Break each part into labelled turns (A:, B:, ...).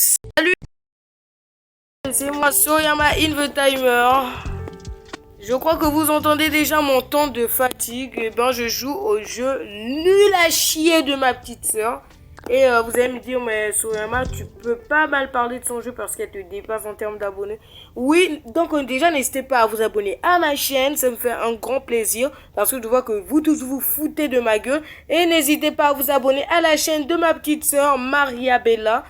A: Salut, c'est moi Soyama Invetimer. Je crois que vous entendez déjà mon ton de fatigue. Eh ben, je joue au jeu nul à chier de ma petite soeur. Et vous allez me dire, mais Soyama, tu peux pas mal parler de son jeu parce qu'elle te dépasse en termes d'abonnés. Oui, donc déjà, n'hésitez pas à vous abonner à ma chaîne. Ça me fait un grand plaisir parce que je vois que vous tous vous foutez de ma gueule. Et n'hésitez pas à vous abonner à la chaîne de ma petite soeur, Maria Bella.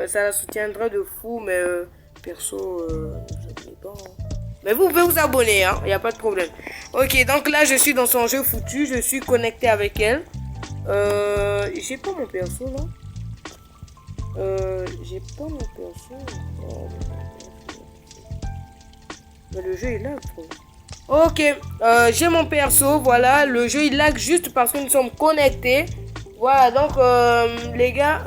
A: Ça la soutiendrait de fou, mais perso, je sais pas. Mais vous pouvez vous abonner, hein, y a pas de problème. Ok, donc là, je suis dans son jeu foutu. Je suis connecté avec elle. J'ai pas mon perso là. J'ai pas mon perso. Oh, mais le jeu il lag trop. Ok, j'ai mon perso. Voilà, le jeu il lag juste parce que nous sommes connectés. Voilà, donc les gars,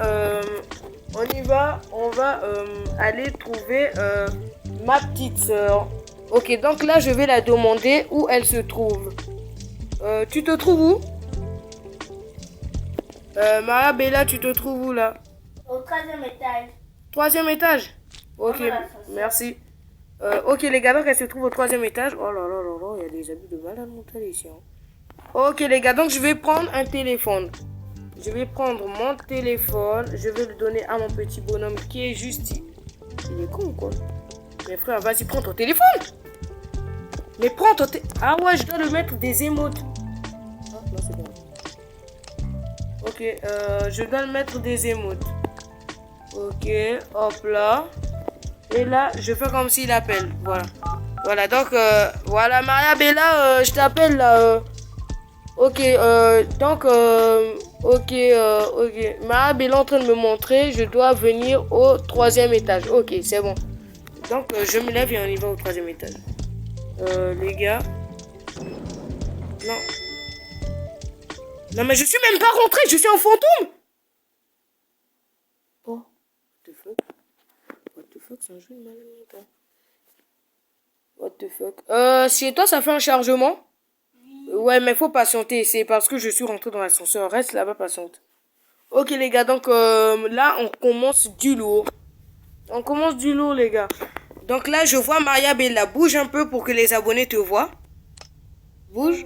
A: on y va. On va aller trouver ma petite soeur. Ok, donc là je vais la demander où elle se trouve. Tu te trouves où? Maria Bella, tu te trouves où là?
B: Au 3e étage.
A: 3e étage? Ok, merci. Ok les gars, donc elle se trouve au 3e étage. Oh là là là là, il y a des abus de malade mental ici. Hein. Ok les gars, donc je vais prendre un téléphone. Je vais prendre mon téléphone. Je vais le donner à mon petit bonhomme qui est juste... Il est con ou quoi? Mais frère, vas-y, prends ton téléphone. Mais prends ton téléphone. Ah ouais, je dois le mettre des émotes. Ah, non, c'est bon. Ok, je dois le mettre des émotes. Ok, hop là. Et là, je fais comme s'il appelle. Voilà. Voilà, donc, voilà, Maria Bella, je t'appelle là. Ok, donc, ok. Maria Bella est en train de me montrer. Je dois venir au 3e étage. Ok, c'est bon. Donc, je me lève et on y va au 3e étage. Les gars. Non. Non, mais je suis même pas rentré, je suis un fantôme. Oh, what the fuck? What the fuck, c'est un jeu de malade. What the fuck? Chez toi, ça fait un chargement? Oui. Ouais, mais faut patienter, c'est parce que je suis rentré dans l'ascenseur. Reste là-bas, patiente. Ok, les gars, donc là, on commence du lourd. On commence du lourd, les gars. Donc là, je vois Maria Bella. Bouge un peu pour que les abonnés te voient. Bouge.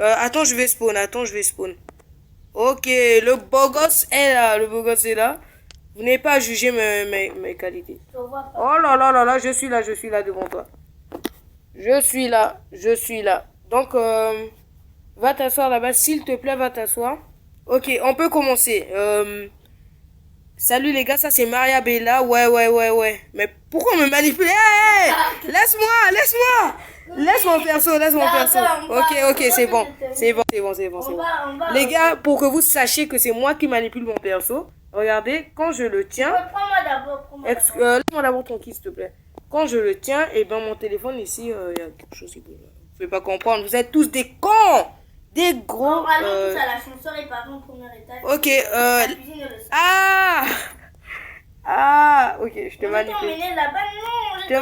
A: Attends, je vais spawn. Ok, le beau gosse est là. Vous n'avez pas à juger mes qualités. Oh là là là là, je suis là devant toi. Je suis là. Donc, va t'asseoir là-bas. S'il te plaît, va t'asseoir. Ok, on peut commencer. Salut les gars, ça c'est Maria Bella. Ouais. Mais pourquoi on me manipule? Hey, laisse-moi. Laisse mon perso. Ok, c'est bon. Les gars, pour que vous sachiez que c'est moi qui manipule mon perso, regardez, quand je le tiens... Laisse-moi d'abord ton kiss, s'il te plaît. Quand je le tiens, et ben mon téléphone ici, il y a quelque chose qui bouge. Vous pouvez pas comprendre, vous êtes tous des cons. Des gros...
B: allons tous à l'ascenseur et partons au 1er étage.
A: Ok, ok, je te manipule. Je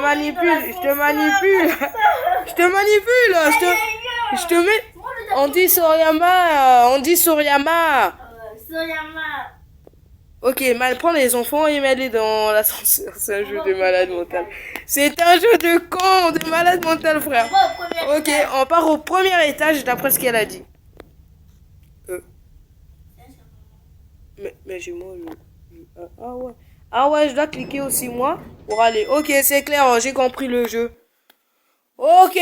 A: te mets... On dit Soryama.
B: Soryama.
A: Ok, prends les enfants et mets-les dans l'ascenseur. C'est un jeu de malade mental. C'est un jeu de con, de malade mental, frère. Ok, on part au 1er étage d'après ce qu'elle a dit. Mais j'ai moi Ah ouais, je dois cliquer aussi moi pour aller. Ok, c'est clair, j'ai compris le jeu. Ok,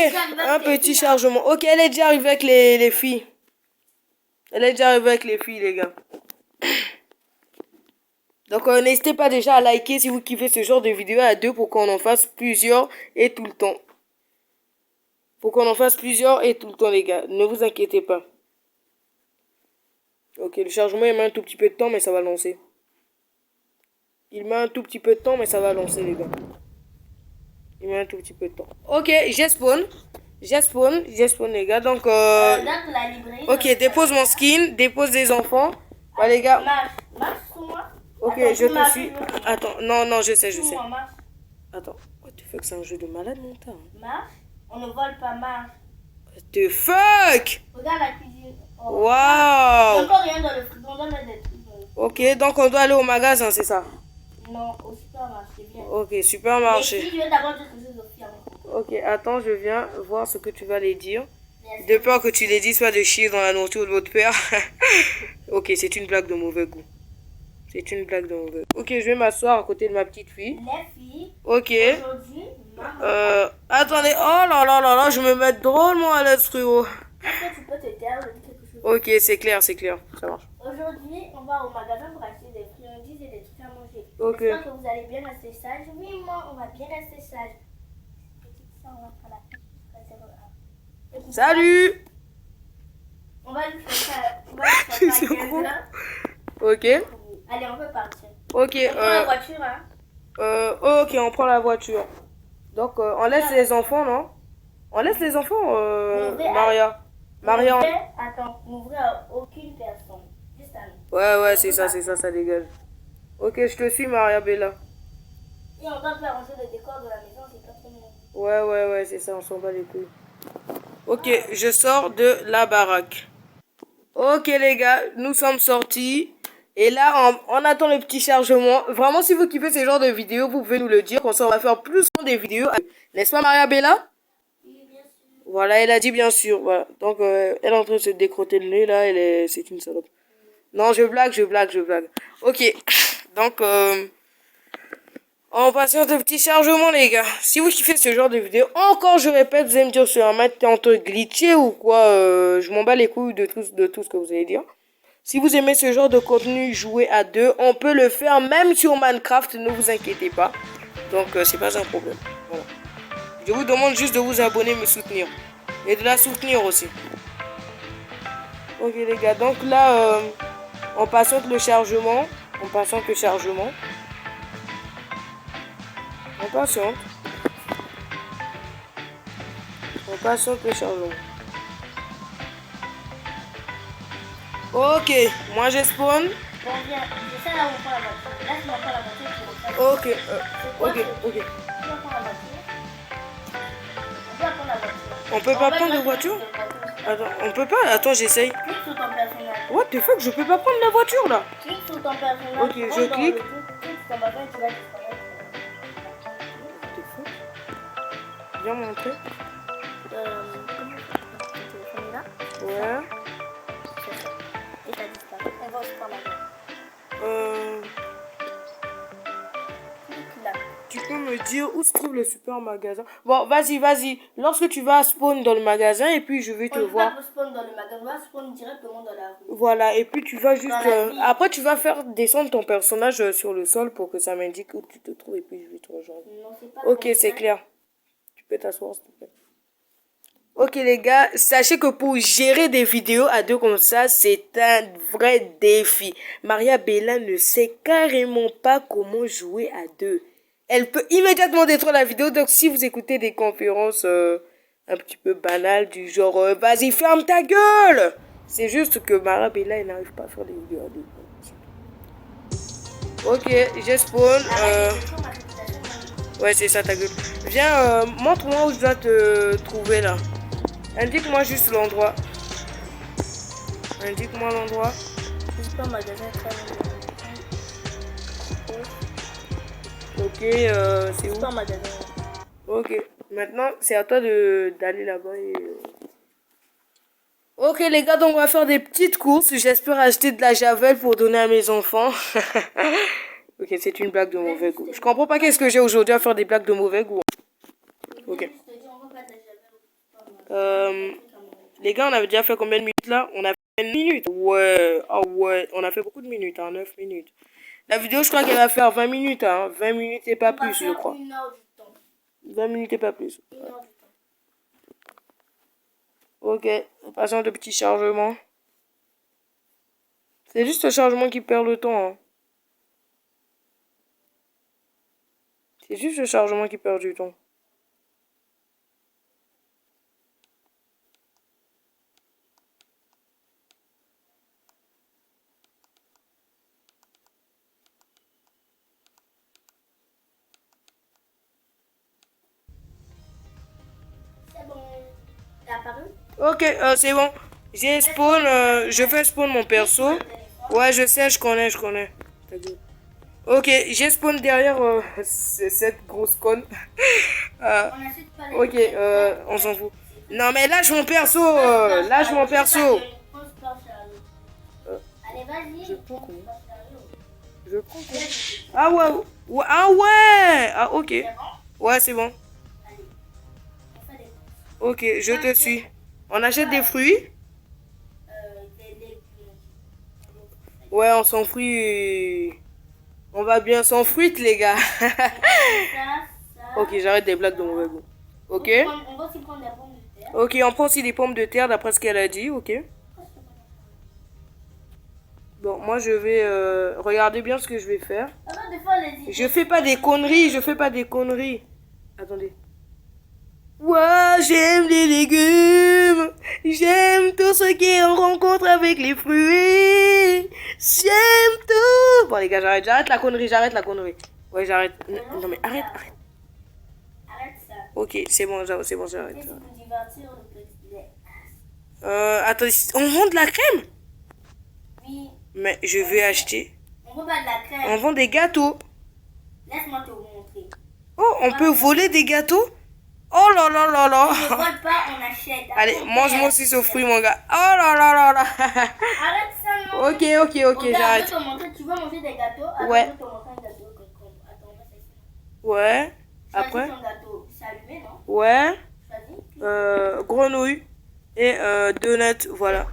A: un petit chargement. Ok, elle est déjà arrivée avec les filles. Les gars. Donc n'hésitez pas déjà à liker si vous kiffez ce genre de vidéo à 2 pour qu'on en fasse plusieurs et tout le temps. Les gars. Ne vous inquiétez pas. Ok, le chargement il met un tout petit peu de temps mais ça va lancer. Les gars. Ok, j'ai spawn les gars. Donc ok, dépose mon skin, dépose les enfants. Ouais les gars.
B: Marche sur moi.
A: Ok,
B: attends,
A: je te suis. Attends, non, je sais. Attends, what the fuck, c'est un jeu de malade mental.
B: Marche, on ne vole pas, marche.
A: What the fuck?
B: Regarde la cuisine.
A: Oh, wow.
B: Il n'y a encore rien dans le frigo, on doit mettre des trucs.
A: Ok, donc on doit aller au magasin, c'est ça?
B: Non, au supermarché, bien.
A: Ok,
B: Mais
A: supermarché.
B: si, je vais d'abord dire quelque chose aux filles avant.
A: Ok, attends, je viens voir ce que tu vas les dire.
B: Merci.
A: De peur que tu les dises soit de chier dans la nourriture de votre père. Ok, c'est une blague de mauvais goût. C'est une blague de mauvais goût. Ok, je vais m'asseoir à côté de ma petite fille.
B: Les filles,
A: Ok.
B: aujourd'hui, maman.
A: Attendez, oh là là là là, je me mets drôlement à l'aise, frérot.
B: Est-ce que tu peux te taire, je dis quelque chose?
A: Ok, c'est clair, ça marche.
B: Aujourd'hui, on va au magasin pour acheter des friandises et des trucs à manger.
A: Ok.
B: J'espère que vous allez bien rester sages. Oui, moi, on va bien rester sages. Petite sœur, on va faire la fête jusqu'à 0 heure.
A: Salut.
B: On va lui faire ça. On va lui faire ça à 15 heures.
A: Ok.
B: Allez, on peut partir.
A: Ok,
B: On prend la voiture, hein.
A: ok, on prend la voiture. Donc, on laisse les enfants, non? On laisse les enfants, Maria. Maria.
B: Attends, n'ouvrez à aucune personne. Juste à nous.
A: Ouais, c'est ça, ça dégage. Ok, je te suis, Maria Bella.
B: Et on doit faire ranger le décor de la maison, c'est pas trop long.
A: Ouais, c'est ça, on s'en bat les couilles. Ok, je sors de la baraque. Ok, les gars, nous sommes sortis. Et là, on attend le petit chargement. Vraiment, si vous kiffez ce genre de vidéos, vous pouvez nous le dire. Comme ça, on va faire plus des vidéos. N'est-ce pas, Maria Bella?
B: Oui, bien sûr.
A: Voilà, elle a dit bien sûr. Voilà. Donc, elle est en train de se décrotter le nez, là. C'est une salope. Non, je blague. Ok. Donc, on patiente le petit chargement, les gars. Si vous kiffez ce genre de vidéo, encore je répète, vous allez me dire sur un match, t'es en train de glitcher ou quoi. Je m'en bats les couilles de tout ce que vous allez dire. Si vous aimez ce genre de contenu jouer à deux, on peut le faire même sur Minecraft, ne vous inquiétez pas. Donc, c'est pas un problème. Voilà. Je vous demande juste de vous abonner, me soutenir. Et de la soutenir aussi. Ok, les gars. Donc là, on patiente le chargement. On patiente le chargement. On patiente le chargement. Ok, moi je spawn.
B: Bon, viens, je sais là où on prend la voiture. Laisse-moi prendre la voiture.
A: Ok, ok.
B: Tu vas prendre la voiture. On doit prendre la voiture.
A: On peut pas prendre de voiture? Attends, on peut pas? Attends, j'essaye.
B: Clique sur ton personnage.
A: What the fuck, je peux pas prendre la voiture là.
B: Clique sur ton personnage.
A: Ok, je clique.
B: Clique sur ton personnage, tu vas disparaître.
A: What the fuck? Viens montrer.
B: Téléphone là.
A: Ouais.
B: Et ça disparaît. On va aussi prendre la voiture. Clique là.
A: Tu peux me dire où se trouve le super magasin? Bon, vas-y. Lorsque tu vas spawn dans le magasin et puis je vais te voir.
B: On va spawn dans le magasin, on va spawn directement dans la rue.
A: Voilà, et puis tu vas juste...
B: Dans la ville.
A: après, tu vas faire descendre ton personnage sur le sol pour que ça m'indique où tu te trouves et puis je vais te rejoindre.
B: Non, c'est pas
A: Ok,
B: comme
A: c'est
B: ça.
A: clair. Tu peux t'asseoir, s'il te plaît. Ok, les gars, sachez que pour gérer des vidéos à deux comme ça, c'est un vrai défi. Maria Bella ne sait carrément pas comment jouer à deux. Elle peut immédiatement détruire la vidéo. Donc, si vous écoutez des conférences un petit peu banales du genre vas-y, ferme ta gueule! C'est juste que Maria Bella, elle n'arrive pas à faire des vidéos à deux. Ok, j'ai spawn. Ouais, c'est ça ta gueule. Viens, montre-moi où je dois te trouver là. Indique-moi juste l'endroit. Indique-moi l'endroit.
B: C'est pas un magasin très loin.
A: Ok, c'est où?
B: C'est pas un magasin.
A: Ok, maintenant c'est à toi d'aller là-bas et... Ok les gars, donc on va faire des petites courses. J'espère acheter de la javel pour donner à mes enfants. Ok, c'est une blague de mauvais goût. Je comprends pas qu'est-ce que j'ai aujourd'hui à faire des blagues de mauvais goût. Ok. Les gars, on avait déjà fait combien de minutes là? On a fait 1 minute. Ouais, ouais, on a fait beaucoup de minutes, hein, 9 minutes. La vidéo, je crois qu'elle va faire 20 minutes, hein. 20 minutes et pas plus, je crois.
B: 1 heure du temps.
A: 20 minutes et pas plus.
B: 1 heure du temps.
A: Ok, on passe un petit chargement. C'est juste le chargement qui perd le temps, hein. C'est juste le chargement qui perd du temps.
B: C'est bon. T'es apparu?
A: Ok, c'est bon. J'ai spawn, je fais spawn mon perso. Ouais, je sais, je connais. Ta gueule. Ok, j'ai spawn derrière cette grosse conne. Euh,
B: On n'achète pas les
A: ok, on s'en fout. Non mais lâche mon perso, lâche mon perso.
B: Pose pas chariot.
A: Euh,
B: Allez, vas-y.
A: je prends
B: Pose
A: comment?
B: pas chariot.
A: Je prends quoi? Ah ouais, ouais, ah ouais. Ah ok.
B: C'est bon?
A: Ouais, c'est bon.
B: Allez. On fait des
A: Ok, je te suis. On achète des fruits?
B: des légumes.
A: Ouais, on s'en fruit. On va bien s'en fruite, les gars.
B: Ça, ça.
A: Ok, j'arrête des blagues de mauvais goût. Ok.
B: On va aussi prendre des pommes de terre.
A: Ok, on prend aussi des pommes de terre d'après ce qu'elle a dit. Ok. Bon, moi je vais regarder bien ce que je vais faire.
B: Arrête de faire les idées.
A: Je fais pas des conneries, je fais pas des conneries. Attendez. Ouais, j'aime les légumes. J'aime tout ce qui est en rencontre avec les fruits. J'aime tout. Bon les gars, j'arrête la connerie, j'arrête la connerie. Ouais, j'arrête. Non mais arrête.
B: Arrête ça.
A: Ok, c'est bon, j'arrête.
B: C'est pour divertir le petit.
A: Attendez, on vend de la crème?
B: Oui.
A: Mais je vais acheter.
B: On veut pas de la crème.
A: On vend des gâteaux.
B: Laisse-moi te montrer.
A: Oh, on peut voler des gâteaux? Oh là là là là.
B: On ne vole pas, on achète.
A: Allez, mange-moi aussi ce fruit, mon gars. Oh là là là là.
B: Arrête ça, non.
A: Ok,
B: Regarde,
A: j'arrête.
B: je vais te montrer. Tu veux manger des gâteaux? Attends,
A: Ouais.
B: je vais te montrer un gâteau. Attends, on va faire ça.
A: Ouais.
B: Choisis
A: Après?
B: ton gâteau. C'est allumé, non?
A: Ouais.
B: Choisis.
A: Grenouille. Et donut, voilà.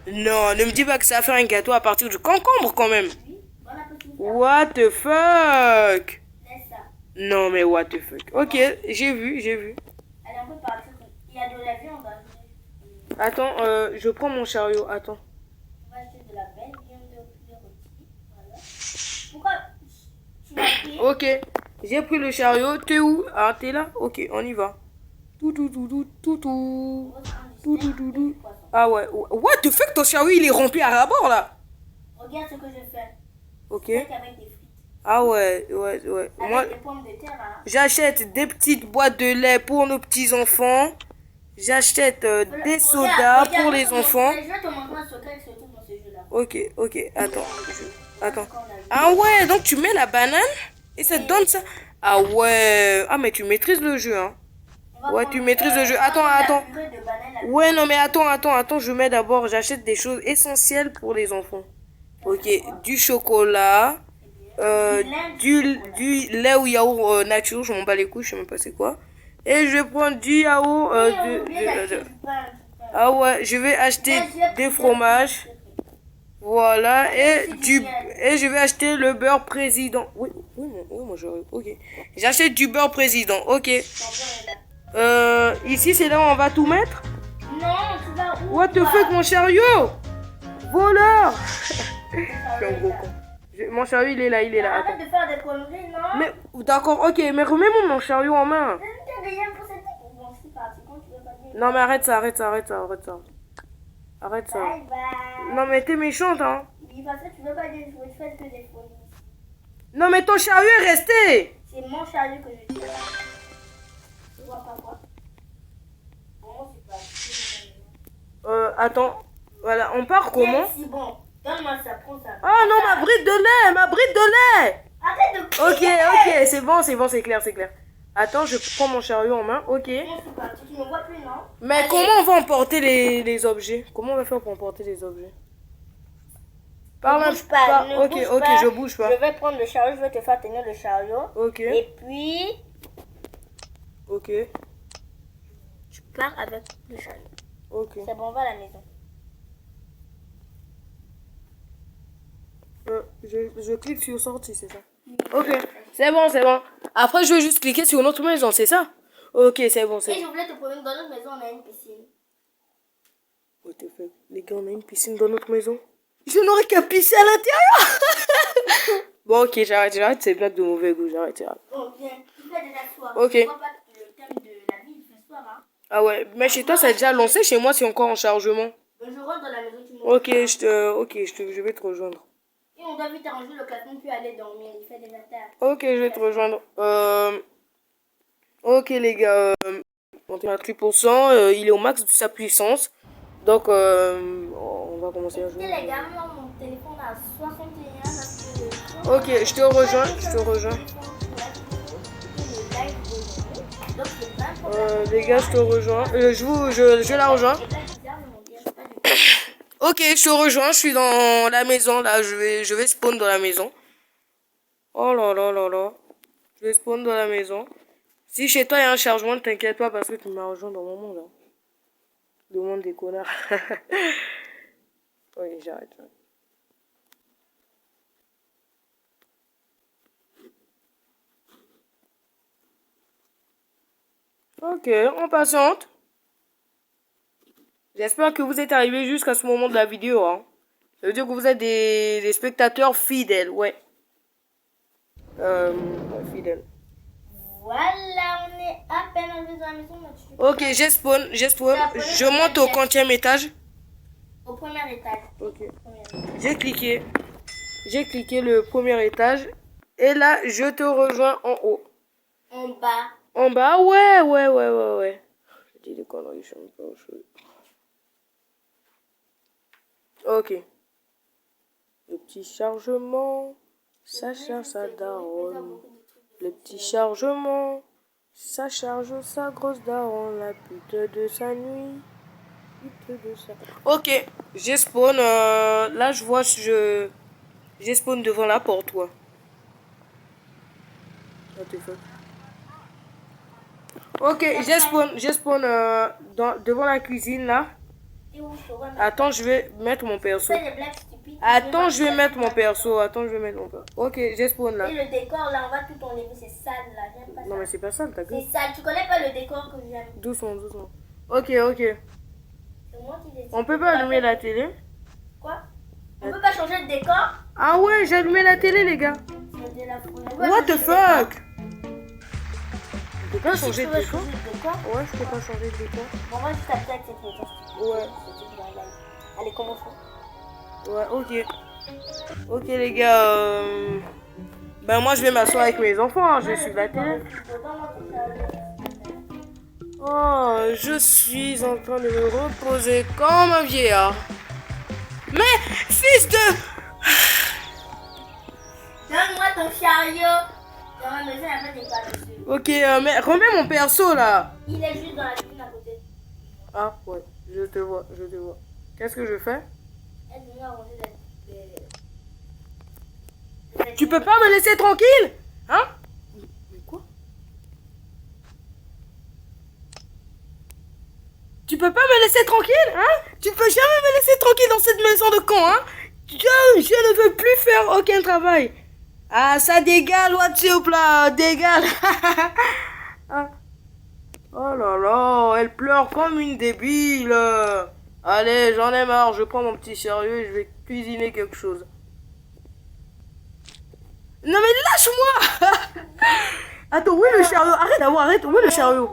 A: Non, ne me dis pas que ça va faire un gâteau à partir du concombre quand même.
B: Oui. Bon appétit.
A: What the fuck?
B: Laisse ça.
A: Non mais what the fuck. Ok, j'ai vu.
B: Allez, on peut partir. Il y a de la viande.
A: Attends, je prends mon chariot. Attends.
B: On va acheter de la belle viande de rôti. Voilà. Pourquoi tu l'as pris?
A: Ok, j'ai pris le chariot. T'es où? Ah, t'es là? Ok, on y va. Tout. Ah ouais. What the fuck, ton chariot il est rempli à rabord là.
B: Regarde ce que je fais.
A: Ok.
B: Avec des frites.
A: Ah ouais.
B: Avec
A: Moi,
B: des pommes de terre. Hein.
A: j'achète des petites boîtes de lait pour nos petits enfants. J'achète des sodas
B: Regarde,
A: pour les enfants.
B: Je vais te montrer un secret qui se trouve dans ce jeu-là.
A: Ok. Attends. Ah ouais, donc tu mets la banane et ça te donne ça. Ah ouais. Ah mais tu maîtrises le jeu, hein. Ouais, tu maîtrises le jeu. Attends. Ouais, non mais attends. Je mets d'abord, j'achète des choses essentielles pour les enfants. Ok, du chocolat, du lait ou yaourt nature, je m'en bats les couilles, je sais même pas c'est quoi. Et je vais prendre du yaourt. Ah ouais, je vais acheter des fromages. Voilà, et je vais acheter le beurre président. Oui, moi j'aurais. Ok. J'achète du beurre président. Ok. Ici c'est là où on va tout mettre.
B: Non, tu vas où?
A: What the fuck, mon chariot? Voleur! Je suis un gros con. Mon chariot il est là. Attends.
B: Arrête de faire des conneries, non?
A: Mais d'accord, ok, mais remets-moi mon chariot en main.
B: Je n'ai rien pour cette. Bon, c'est parti. Quand tu veux pas dire.
A: Non mais arrête ça. Arrête ça.
B: Bye bye.
A: Non mais t'es méchante, hein.
B: Oui, parce que tu veux pas dire, je veux faire que des folies.
A: Non mais ton chariot est resté.
B: C'est mon chariot que je tire. Tu vois pas quoi? Bon, c'est pas.
A: Attends. Voilà, on part comment?
B: C'est bon. Donne-moi ça, prends ça.
A: Ah non, ma bride de lait.
B: Arrête de crier.
A: Ok, c'est bon, c'est clair. Attends, je prends mon chariot en main, ok.
B: Bon, c'est parti. Tu me vois plus, non?
A: Mais
B: Allez.
A: comment on va emporter les objets? Comment on va faire pour emporter les objets?
B: Ne bouge pas. Ne bouge
A: Ok,
B: pas.
A: je bouge pas.
B: Je vais prendre le chariot, je vais te faire tenir le chariot.
A: Ok.
B: Et puis,
A: Ok.
B: tu pars avec le chariot.
A: Ok.
B: C'est bon, on va à la maison.
A: Je clique sur sortie, c'est ça? Ok. C'est bon. Après, je vais juste cliquer sur notre maison, c'est ça? Ok, c'est bon.
B: Et je voulais te prouver que dans notre maison, on a une piscine.
A: What the fuck? Les gars, on a une piscine dans notre maison. Je n'aurais qu'à pisser à l'intérieur. Bon, ok, j'arrête ces blagues de mauvais goût, j'arrête.
B: Bon, bien. Il fait déjà soir.
A: Ok.
B: Tu vois pas le thème de la vie, il fait soir, hein.
A: Ah ouais, mais chez toi, ça a déjà lancé, chez moi, c'est encore en chargement.
B: Je rentre dans la maison, tu me
A: Ok,
B: rejoins.
A: je vais te rejoindre.
B: Et on doit vite arranger le classement puis aller dormir. Il fait déjà tard.
A: Ok, je vais te rejoindre. Ok, les gars, on est à 3%, il est au max de sa puissance. Donc, on va commencer à
B: Écoutez,
A: jouer.
B: les gars, moi, mon téléphone a 61 parce que
A: Ok, je te rejoins, les gars, je te rejoins. Je la rejoins. Ok, je te rejoins, je suis dans la maison, là, je vais spawn dans la maison. Oh là là là là. Je vais spawn dans la maison. Si chez toi il y a un chargement, ne t'inquiète pas parce que tu m'as rejoint dans mon monde. Hein. Le monde des connards. Oui, j'arrête. Ok, on patiente. J'espère que vous êtes arrivés jusqu'à ce moment de la vidéo. Hein. Ça veut dire que vous êtes des spectateurs fidèles, ouais. Fidèles.
B: Voilà, on est à peine arrivé dans la maison.
A: Ok, j'ai spawn. Je monte au 40e étage.
B: Au premier étage.
A: Ok. J'ai cliqué le premier étage. Et là, je te rejoins en haut.
B: En bas.
A: En bas, ouais. Je dis des conneries, je suis un peu au chaud. Ok. Le petit chargement, ça charge sa daronne. Le petit chargement, ça charge sa grosse daronne. La pute de sa nuit. Pute de sa... Ok, j'ai spawn. Là, je vois, j'ai spawn devant la porte, quoi. What the fuck? Ok, j'ai spawn devant la cuisine, là. Attends, je vais mettre mon perso. Attends, je vais mettre mon perso. Ok, j'ai spawn là.
B: Et le décor là, on va tout enlever, c'est sale là. J'aime pas ça.
A: Non, mais c'est pas ça, t'as
B: C'est sale, tu connais pas le décor que j'aime.
A: Doucement. Ok.
B: C'est moi qui décide.
A: On peut pas allumer la télé?
B: Quoi? On peut pas changer de décor?
A: Ah ouais, j'ai allumé la télé, les gars.
B: C'est de la folie.
A: What the fuck? On peut pas changer de décor?
B: Ouais,
A: je peux pas changer de décor.
B: Bon, moi, je tape cette méthode.
A: Ouais.
B: Allez, commençons.
A: Ouais, ok les gars, ben moi je vais m'asseoir avec mes enfants, hein. Je vais suivre la télé. Oh, je suis en train de me reposer comme un vieillard. Mais, fils de...
B: Donne-moi ton chariot. Dans ma maison, il n'y a pas des pas dessus.
A: Ok, mais remets mon perso là.
B: Il est juste dans la cuisine à côté.
A: Ah ouais, je te vois. Qu'est-ce que je fais?
B: Aide-moi à ranger
A: Tu peux pas me laisser tranquille? Hein? Mais quoi? Tu peux pas me laisser tranquille? Hein? Tu peux jamais me laisser tranquille dans cette maison de con, hein? Je ne veux plus faire aucun travail. Ah, ça dégale, WhatsApp là, dégale. Ah. Oh là là, elle pleure comme une débile. Allez, j'en ai marre, je prends mon petit sérieux et je vais cuisiner quelque chose. Non mais lâche-moi. Attends, où est le chariot? Arrête, où est le chariot?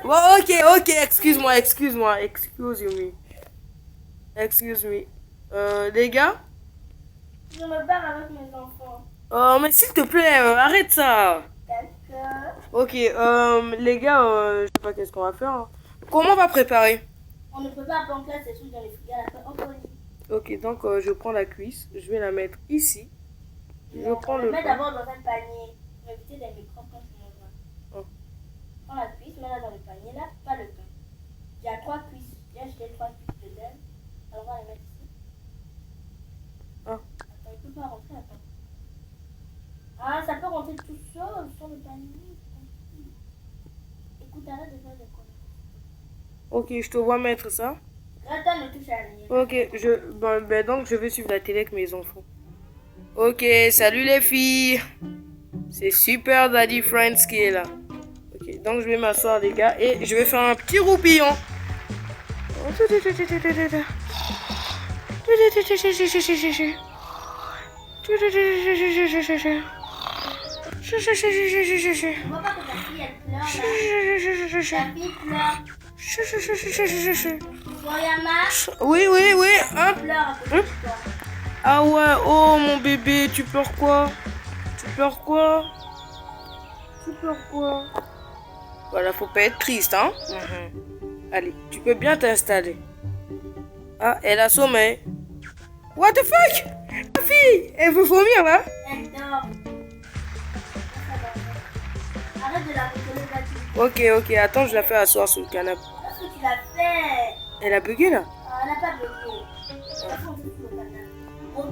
A: Oh, ok, excuse-moi. Excuse me. Les gars?
B: Je me barre avec mes enfants.
A: Oh, mais s'il te plaît, arrête ça.
B: D'accord.
A: Ok, les gars, je sais pas qu'est-ce qu'on va faire. Hein. Comment on va préparer?
B: On ne peut pas planter ces trucs dans les frigos.
A: Ok, donc je prends la cuisse, je vais la mettre ici. Je prends le
B: mets
A: pain.
B: d'abord dans un panier pour éviter les microbes quand tu manges.
A: Oh.
B: Prends la cuisse, mets-la dans le panier là, pas le pain. Il y a 3 cuisses. J'ai acheté 3 cuisses de laine. Alors on va les mettre ici.
A: Ah.
B: Attends, il peut pas rentrer, attends. Ah, ça peut rentrer tout seul sur le panier. Écoute, arrête de faire des conneries.
A: Ok, je te vois mettre ça.
B: Attends, ne touche à rien.
A: Ok, donc je vais suivre la télé avec mes enfants. Ok, salut les filles. C'est Super Daddy Friends qui est là. Ok, donc je vais m'asseoir les gars et je vais faire un petit roupillon.
B: On voit pas que ta fille elle pleure là. Ta fille pleure. Floriana,
A: Oui. Hein?
B: pleure à côté de toi.
A: Ah ouais, oh mon bébé, tu pleures quoi? Voilà, faut pas être triste, hein? Allez, tu peux bien t'installer. Ah, elle a sommeil. What the fuck? Ma fille, elle veut vomir là.
B: Elle dort. Arrête de la rigoler, vas-y.
A: Ok, attends, je la fais asseoir sur le canapé.
B: Qu'est-ce que tu l'as fait?
A: Elle a bugué là.
B: Ah, elle n'a pas bloqué. De toute façon, c'est sur le canal. Oh,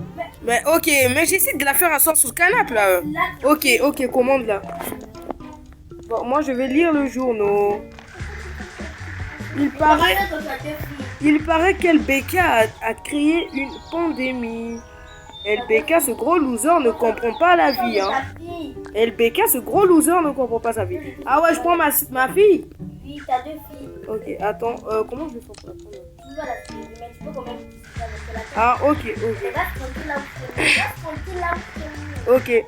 A: Mais ok, mais j'essaie de la faire asseoir sur le canapé là. Ok, commande là. Bon, moi je vais lire le journal. Il paraît qu'LBK a créé une pandémie. LBK, ce gros loser, ne comprend pas la vie. Hein. LBK, ce gros loser, ne comprend pas sa vie. Ah ouais, je prends ma fille.
B: Oui, t'as 2 filles.
A: Ok, attends, comment je vais faire pour la prendre?
B: Tu vas la filmer, mais tu peux quand même discuter avec la tête.
A: Ah, ok.
B: Elle va se monter là où c'est.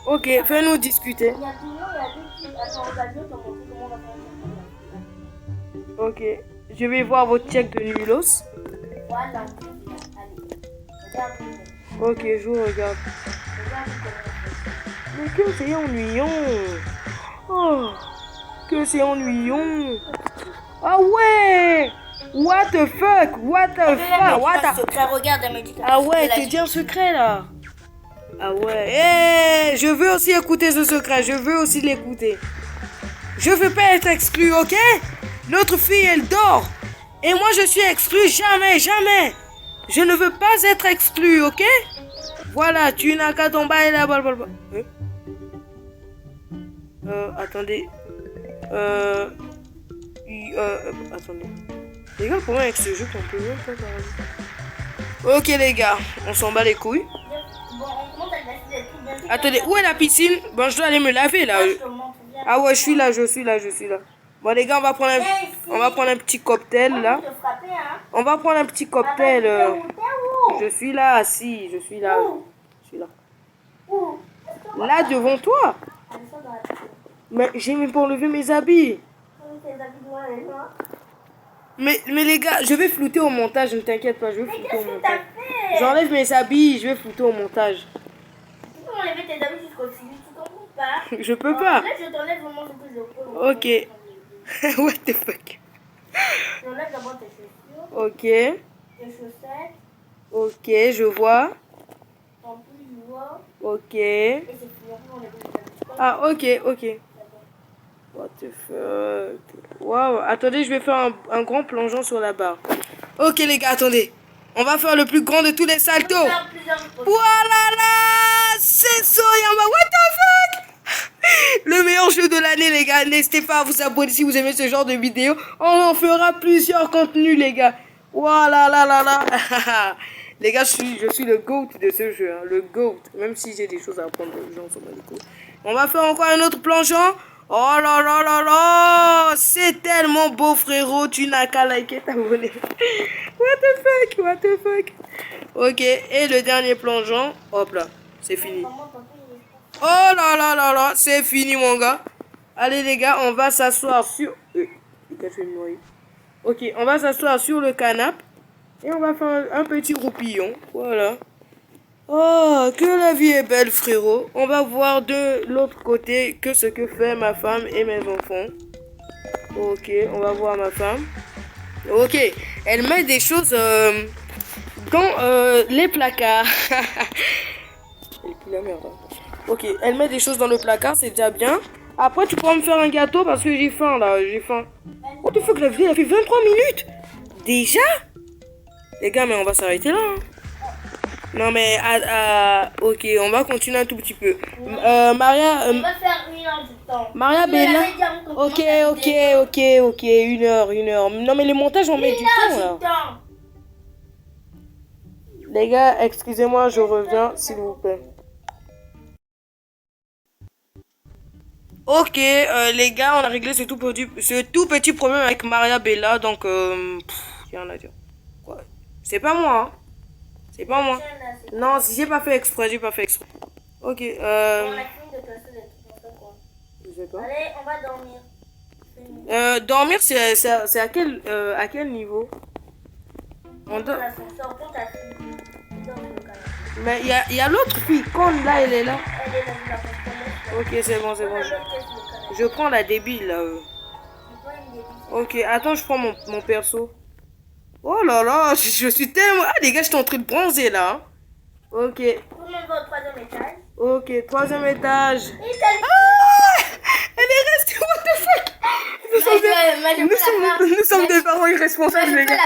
A: Ok, fais-nous discuter.
B: Il y a 2 noms, il y a 2 filles. Attends, on va mieux te montrer comment on va faire.
A: Ok, je vais voir votre check de nulos.
B: Voilà, allez. Regarde.
A: Ok, je regarde.
B: Regarde.
A: Mais que c'est ennuyant. Oh, que c'est ennuyant. Ah ouais. What the fuck.
B: Regarde, elle me dit que
A: Ah ouais, tu dis un secret là. Ah ouais. Hey, je veux aussi écouter ce secret. Je veux aussi l'écouter. Je veux pas être exclu, ok? Notre fille, elle dort. Et moi, je suis exclu. Jamais. Je ne veux pas être exclu, ok? Voilà, tu n'as qu'à tomber là. Attendez. Attendez. Les gars, le problème avec ce jeu, qu'on peut même pas parler. Ok, les gars, on s'en bat les couilles.
B: Bon, on commence à glacer des trucs.
A: Attendez, où est la piscine? Bon, je dois aller me laver là. Ah ouais, je suis là. Bon, les gars, on va prendre un petit cocktail là. On va prendre un petit cocktail. Je suis là, assis. Je suis là. Là, devant toi. Mais j'ai même pas enlevé mes habits. Mais les gars, je vais flouter au montage, ne t'inquiète pas, je vais flouter au montage. J'enlève mes habits, je vais flouter au montage.
B: Tu peux enlever tes habits jusqu'au civique, tu comprends pas?
A: Je peux pas.
B: Là, je t'enlève vraiment ce que je peux.
A: Ok. What the fuck?
B: J'enlève d'abord tes chaussures.
A: Ok.
B: Tes chaussettes.
A: Ok, je vois.
B: Ton pull, je vois.
A: Ok.
B: Et c'est fini, on enlève les habits.
A: Ah, ok. What the fuck? Waouh, attendez, je vais faire un grand plongeon sur la barre. Ok les gars, attendez. On va faire le plus grand de tous les saltos. Voilà là, c'est Soyamba. What the fuck? Le meilleur jeu de l'année les gars. N'hésitez pas à vous abonner si vous aimez ce genre de vidéo. On en fera plusieurs contenus les gars. Voilà là. Les gars, je suis le GOAT de ce jeu. Hein. Le GOAT. Même si j'ai des choses à apprendre aux gens sur ma vidéo. On va faire encore un autre plongeon. Oh là, c'est tellement beau frérot, tu n'as qu'à liker, t'abonner. What the fuck. Ok, et le dernier plongeon, hop là, c'est fini. Oh là, c'est fini mon gars. Allez les gars, on va s'asseoir sur... Ok, on va s'asseoir sur le canapé et on va faire un petit roupillon, voilà. Oh, que la vie est belle, frérot. On va voir de l'autre côté que ce que fait ma femme et mes enfants. Ok, on va voir ma femme. Ok, elle met des choses dans les placards. Ok, elle met des choses dans le placard, c'est déjà bien. Après, tu pourras me faire un gâteau parce que j'ai faim, là. J'ai faim. What the fuck, la vidéo, elle a fait 23 minutes. Déjà? Les gars, mais on va s'arrêter là, hein. Non mais ok, on va continuer un tout petit peu. Maria.
B: On va faire 1 heure du temps.
A: Maria Bella. Ok, 1 heure. Non mais les montages on met du temps là. Les gars, excusez-moi, je reviens s'il vous plaît. Ok, les gars, on a réglé ce tout petit problème avec Maria Bella, donc rien à dire. Quoi? C'est pas moi, hein. C'est pas moi. Non, si j'ai pas fait exprès, Ok,
B: On a fini de classer les trucs, quoi.
A: Je sais pas.
B: Allez, on va dormir.
A: Dormir, c'est à quel niveau? On dort. Mais il y a l'autre fille, con là, elle est là.
B: Elle est là.
A: Ok, c'est bon. Je prends la débile là. Ok, attends, je prends mon perso. Oh là là, je suis tellement... Ah les gars, je suis en train de bronzer là. Hein. Ok.
B: Tout le monde va au 3e étage.
A: Ok, 3e étage.
B: Et t'as les...
A: Ah, elle est restée, what the fuck. Nous sommes des parents irresponsables les gars.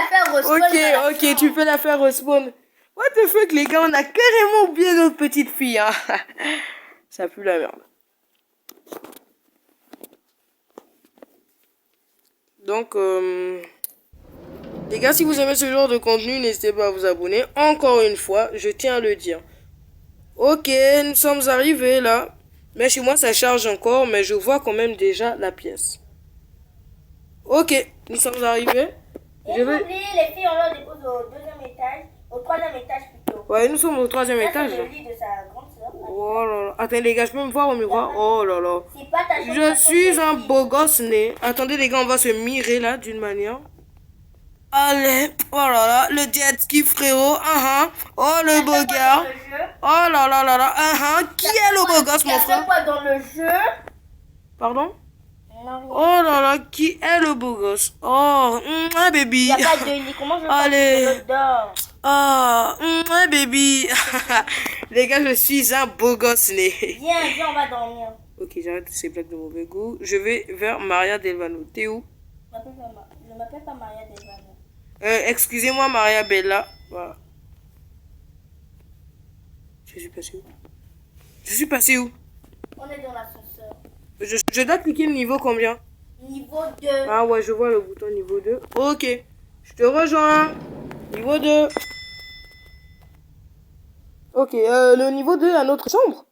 A: Ok, tu peux la faire respawn. What the fuck les gars, on a carrément oublié notre petite fille. Hein. Ça pue la merde. Donc, les gars, si vous aimez ce genre de contenu, n'hésitez pas à vous abonner. Encore une fois, je tiens à le dire. Ok, nous sommes arrivés là. Mais chez moi, ça charge encore, mais je vois quand même déjà la pièce. Ok, nous sommes arrivés.
B: Et oubliez, les filles, on leur dépose au 2e étage, au 3e étage plutôt.
A: Ouais, nous sommes au 3e étage.
B: C'est le lit de sa grande sœur.
A: Oh là là. Attendez les gars, je peux me voir au miroir? Oh là là.
B: C'est pas ta chambre,
A: Je suis un beau gosse né. Attendez les gars, on va se mirer là d'une manière. Allez, oh là là, le jet ski frérot, oh le beau gars, oh là là là là, qui est le beau gosse mon frère?
B: Quoi dans le jeu?
A: Pardon? Oh là là, qui est le beau gosse? Oh, baby.
B: Il n'y a pas de lit, comment je
A: allez.
B: dors?
A: Ah, baby. Les gars, je suis un beau gosse né.
B: Viens, on va dormir.
A: Ok, j'arrête ces blagues de mauvais goût. Je vais vers Maria Delvano. T'es où?
B: Je m'appelle pas Maria Delvano.
A: Excusez-moi Maria Bella. Voilà. Je suis passé où? Je suis passé où?
B: On est dans l'ascenseur.
A: Je dois cliquer le niveau combien?
B: Niveau 2.
A: Ah ouais, je vois le bouton niveau 2. Ok. Je te rejoins. Niveau 2. Ok, le niveau 2 a notre chambre.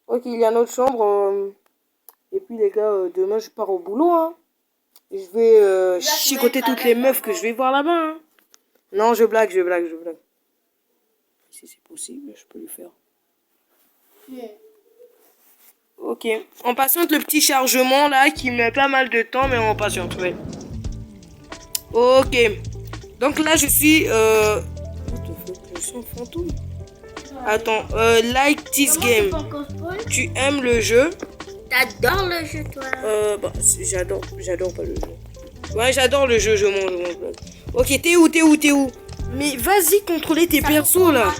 A: Ok, il y a notre chambre. Et puis les gars, demain je pars au boulot. Hein. Je vais chicoter toutes les meufs que je vais voir là-bas. Hein. Non, je blague. Si c'est possible, je peux le faire. Ok, on patiente le petit chargement là qui met pas mal de temps, mais on patiente, ouais. Ok, donc là je suis... What the fuck, je suis un fantôme. Attends, like this game. Tu aimes le jeu?
B: T'adores le jeu, toi?
A: Bah, j'adore pas le jeu. Ouais, j'adore le jeu, je mange. Ok, t'es où? Mais vas-y contrôler tes persos là.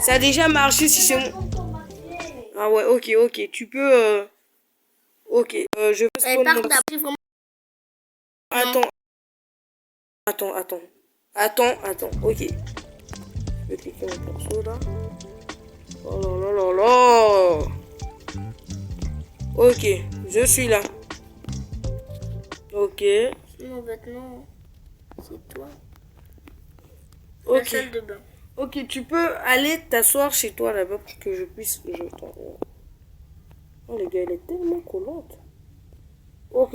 A: Ça a déjà marché si c'est mon... Ah ouais, ok, tu peux... Ok, je vais spawn mon... Attends, ok. Je vais cliquer mon perso là. Oh là là là là. Ok, je suis là. Ok.
B: Mon vêtement, c'est toi.
A: Ok.
B: La salle de bain.
A: Ok, tu peux aller t'asseoir chez toi là-bas pour que je puisse... Oh les gars, elle est tellement collante. Ok,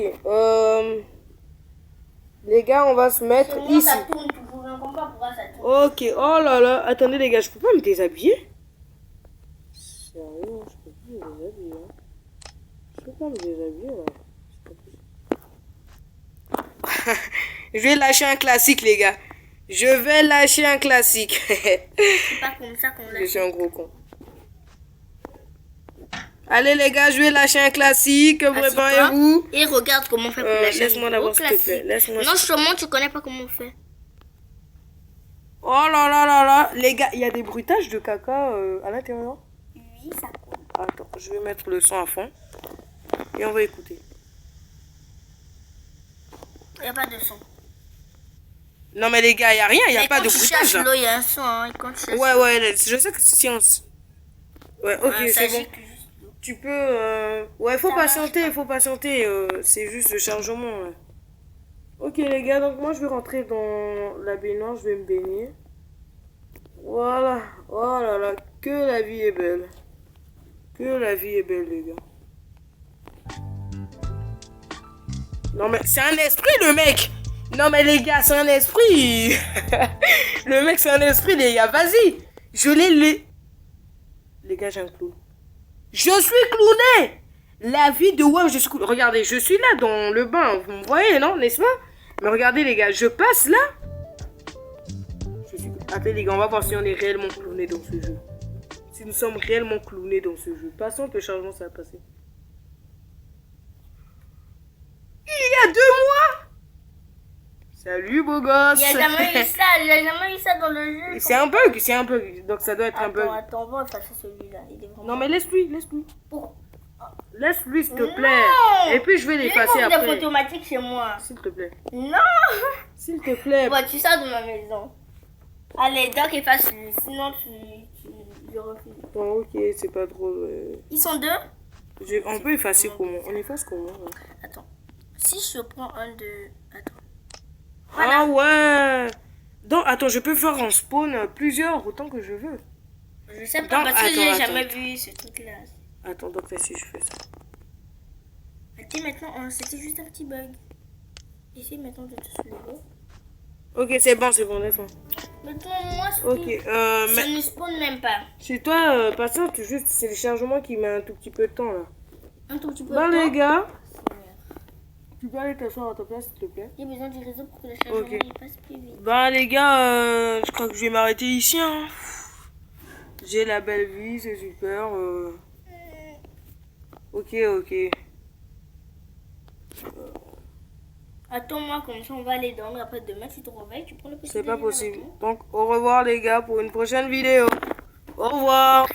A: les gars, on va se mettre ici.
B: Ça tourne toujours, on comprend pas pourquoi ça tourne.
A: Ok, oh là là, attendez les gars, je peux pas me déshabiller? Sérieux, je peux pas me déshabiller. Hein. Je peux pas me déshabiller là. Je vais lâcher un classique les gars. C'est
B: pas comme ça qu'on lâche.
A: Je suis un gros con. Allez les gars, je vais lâcher un classique. Préparez-vous.
B: Et regarde comment on fait pour lâcher.
A: Laisse-moi d'abord s'il te plaît.
B: Non, sûrement tu connais pas comment on fait.
A: Oh là là là là. Les gars, il y a des bruitages de caca à l'intérieur.
B: Oui, ça compte.
A: Attends, je vais mettre le son à fond. Et on va écouter.
B: Il n'y a pas de son.
A: Non mais les gars, il n'y a rien, il n'y a pas de bruitage.
B: Il y a un son. Hein,
A: ouais, je sais que c'est science. Ouais, ok, c'est bon. Tu peux... Ouais, faut patienter. C'est juste le chargement. Là. Ok les gars, donc moi je vais rentrer dans la baignoire, je vais me baigner. Voilà. Oh là là, que la vie est belle. Les gars. Non mais c'est un esprit le mec. Non mais les gars, c'est un esprit. Le mec c'est un esprit les gars, vas-y. Les gars, j'ai un clown. Je suis clowné. La vie de WAM, je suis clowné. Regardez, je suis là dans le bain. Vous me voyez, non, n'est-ce pas? Mais regardez, les gars, je passe là. Attendez, les gars, on va voir si on est réellement clowné dans ce jeu. Si nous sommes réellement clownés dans ce jeu. Passons que le changement, ça va passer. Il y a 2 mois. Salut, beau gosse.
B: Il n'y a jamais eu ça. Il n'y a jamais eu ça dans le jeu.
A: C'est un bug, c'est un bug. Donc ça doit être un bug.
B: Attends, on va effacer celui-là. Il est vraiment...
A: Non, mais laisse-lui, laisse-lui.
B: Pour...
A: Laisse-lui, s'il te
B: Non.
A: plaît. Et puis je vais l'effacer
B: Il
A: après.
B: automatique chez moi.
A: S'il te plaît.
B: Non.
A: S'il te plaît.
B: Bon, tu sors de ma maison. Allez, donc efface lui. Sinon, je refuse.
A: Bon, ok, c'est pas drôle.
B: Ils sont deux.
A: On peut effacer comment? On efface comment?
B: Attends. Si je prends un de... Attends.
A: Ah ouais. Donc, attends, je peux faire en spawn plusieurs autant que je veux.
B: Je sais pas,
A: Donc,
B: parce que j'ai
A: attends.
B: jamais vu ce truc-là.
A: Attends, donc là, si je fais ça.
B: Ok, maintenant, c'était juste un petit bug. Essaye maintenant de te soulever.
A: Ok, c'est bon, laisse-moi.
B: Maintenant, moi,
A: Ok,
B: ça ne spawn même pas.
A: chez toi, patiente, juste, c'est le chargement qui met un tout petit peu de temps, là.
B: Un tout petit peu
A: Bon,
B: de temps.
A: les gars, tu peux aller t'asseoir à ta place, s'il te plaît?
B: J'ai besoin du réseau pour que le chargement
A: Ok.
B: il passe plus vite.
A: Bah, les gars, je crois que je vais m'arrêter ici, hein. J'ai la belle vie, c'est super. Ok, ok.
B: Attends-moi, comme ça, on va aller dormir. Après, demain, tu te réveilles, tu prends le petit
A: C'est pas
B: déjeuner avec
A: possible.
B: nous.
A: Donc, au revoir, les gars, pour une prochaine vidéo. Au revoir.